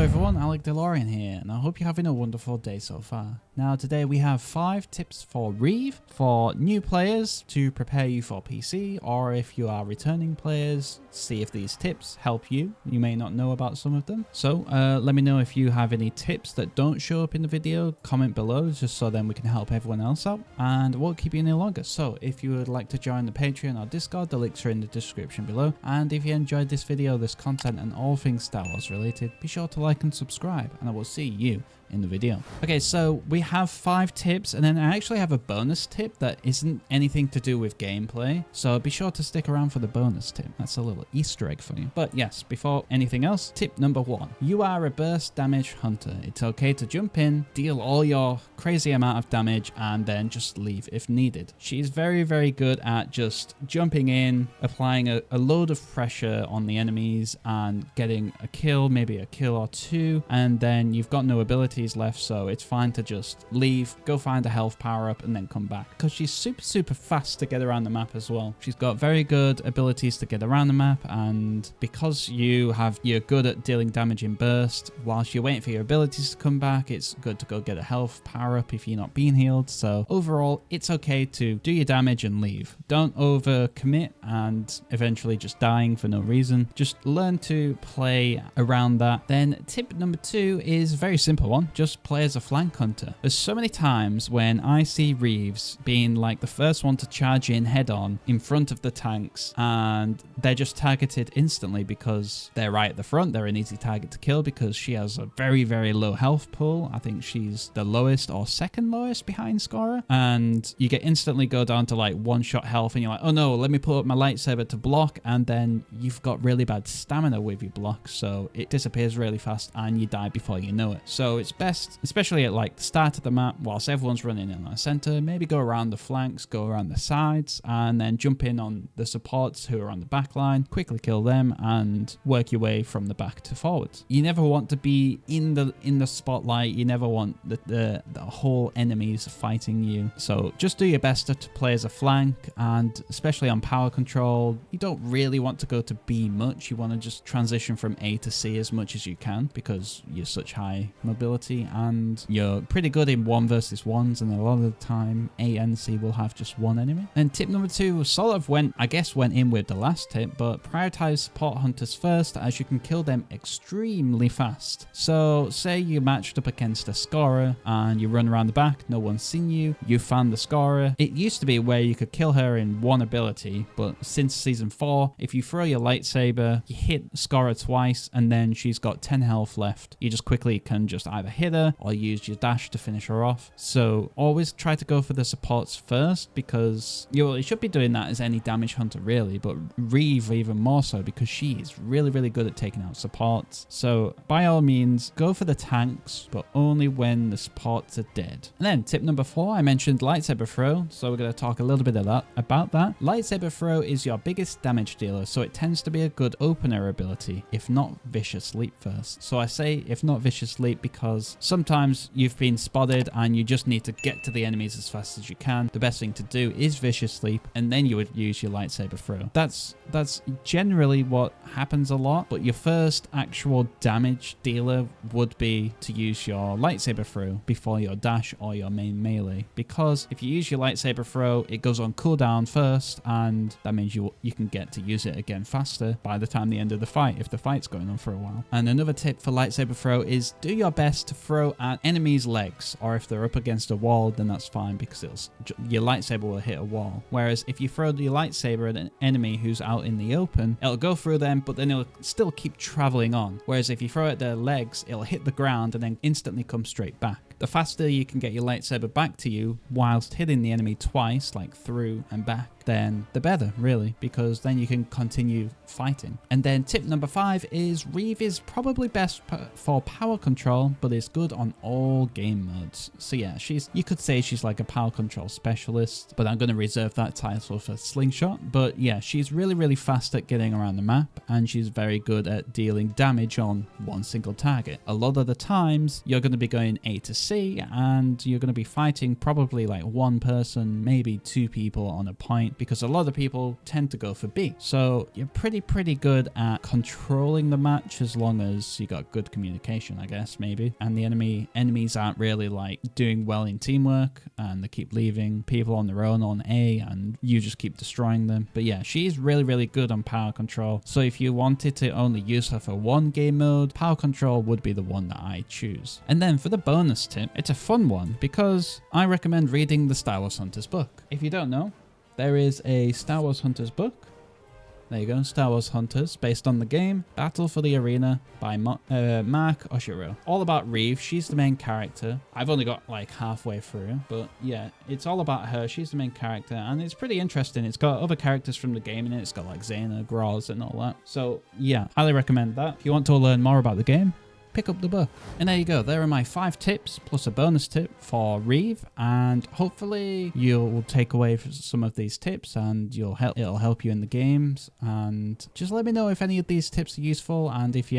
everyone, Alec DeLorean here, and I hope you're having a wonderful day so far. Now today we have 5 tips for Rieve for new players to prepare you for PC, or if you are returning players, see if these tips help you. You may not know about some of them. So let me know if you have any tips that don't show up in the video, comment below just so then we can help everyone else out, and won't keep you any longer. So if you would like to join the Patreon or Discord, the links are in the description below, and if you enjoyed this video, this content and all things Star Wars related, be sure to like and subscribe, and I will see you in the video. Okay, so we have 5 tips, and then I actually have a bonus tip that isn't anything to do with gameplay, so be sure to stick around for the bonus tip. That's a little Easter egg for you. But yes, before anything else, tip number 1. You are a burst damage hunter. It's okay to jump in, deal all your crazy amount of damage, and then just leave if needed. She's very, very good at just jumping in, applying a load of pressure on the enemies and getting a kill, maybe a kill or 2, and then you've got no ability left, so it's fine to just leave, go find a health power up, and then come back, because she's super fast to get around the map as well. She's got very good abilities to get around the map, and because you're good at dealing damage in burst whilst you're waiting for your abilities to come back, it's good to go get a health power up if you're not being healed. So overall, it's okay to do your damage and leave. Don't over commit and eventually just dying for no reason. Just learn to play around that. Then tip number 2 is a very simple one. Just play as a flank hunter. There's so many times when I see Rieves being like the first one to charge in head on in front of the tanks, and they're just targeted instantly because they're right at the front. They're an easy target to kill because she has a very, very low health pool. I think she's the lowest or second lowest behind scorer, and you get instantly go down to like 1-shot health, and you're like, oh no, let me pull up my lightsaber to block, and then you've got really bad stamina with your block, so it disappears really fast and you die before you know it. So it's best, especially at like the start of the map, whilst everyone's running in our center, maybe go around the flanks, go around the sides, and then jump in on the supports who are on the back line, quickly kill them, and work your way from the back to forwards. You never want to be in the spotlight. You never want the whole enemies fighting you. So just do your best to play as a flank, and especially on power control, you don't really want to go to B much. You want to just transition from A to C as much as you can, because you're such high mobility and you're pretty good in 1 versus 1s, and a lot of the time A and C will have just one enemy. And tip number 2 sort of went in with the last tip, but prioritize support hunters first, as you can kill them extremely fast. So say you matched up against a scorer and you run around the back, no one's seen you, you found the scorer. It used to be where you could kill her in 1 ability, but since season 4, if you throw your lightsaber, you hit scorer twice, and then she's got 10 health left, you just quickly can just either hit her or use your dash to finish her off. So always try to go for the supports first, because you should be doing that as any damage hunter really, but Rieve even more so, because she is really good at taking out supports. So by all means, go for the tanks, but only when the supports are dead. And then tip number 4, I mentioned lightsaber throw, so we're going to talk a little bit about that. Lightsaber throw is your biggest damage dealer, so it tends to be a good opener ability, if not vicious leap first. So I say if not vicious leap because sometimes you've been spotted and you just need to get to the enemies as fast as you can. The best thing to do is vicious leap, and then you would use your lightsaber throw. That's generally what happens a lot, but your first actual damage dealer would be to use your lightsaber throw before your dash or your main melee, because if you use your lightsaber throw, it goes on cooldown first, and that means you can get to use it again faster by the time the end of the fight, if the fight's going on for a while. And another tip for lightsaber throw is do your best to throw at enemies' legs, or if they're up against a wall, then that's fine, because your lightsaber will hit a wall. Whereas if you throw your lightsaber at an enemy who's out in the open, it'll go through them, but then it'll still keep traveling on. Whereas if you throw it at their legs, it'll hit the ground and then instantly come straight back. The faster you can get your lightsaber back to you whilst hitting the enemy twice, like through and back, then the better, really, because then you can continue fighting. And then tip number 5 is Rieve is probably best for power control, but is good on all game modes. So yeah, you could say she's like a power control specialist, but I'm going to reserve that title for Slingshot. But yeah, she's really fast at getting around the map, and she's very good at dealing damage on one single target. A lot of the times you're going to be going A to C, and you're going to be fighting probably like 1 person, maybe 2 people on a point, because a lot of people tend to go for B. So you're pretty good at controlling the match as long as you got got good communication, I guess, maybe. And the enemies aren't really like doing well in teamwork, and they keep leaving people on their own on A, and you just keep destroying them. But yeah, she's really, really good on power control. So if you wanted to only use her for one game mode, power control would be the one that I choose. And then for the bonus tip, it's a fun one because I recommend reading the Star Wars Hunters book. If you don't know, there is a Star Wars Hunters book. There you go, Star Wars Hunters, based on the game Battle for the Arena by Mark Oshiro. All about Rieve, she's the main character. I've only got like halfway through, but yeah, it's all about her. She's the main character, and it's pretty interesting. It's got other characters from the game in it. It's got like Xena, Groz, and all that. So yeah, highly recommend that. If you want to learn more about the game, pick up the book. And there you go, there are my 5 tips plus a bonus tip for Rieve, and hopefully you'll take away some of these tips and it'll help you in the games. And just let me know if any of these tips are useful, and if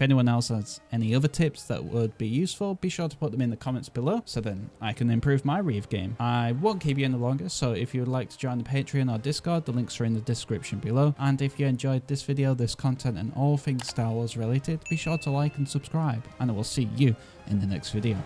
anyone else has any other tips that would be useful, be sure to put them in the comments below so then I can improve my Rieve game. I won't keep you any longer, so if you would like to join the Patreon or Discord, the links are in the description below. And if you enjoyed this video, this content, and all things Star Wars related, be sure to like and subscribe, and I will see you in the next video.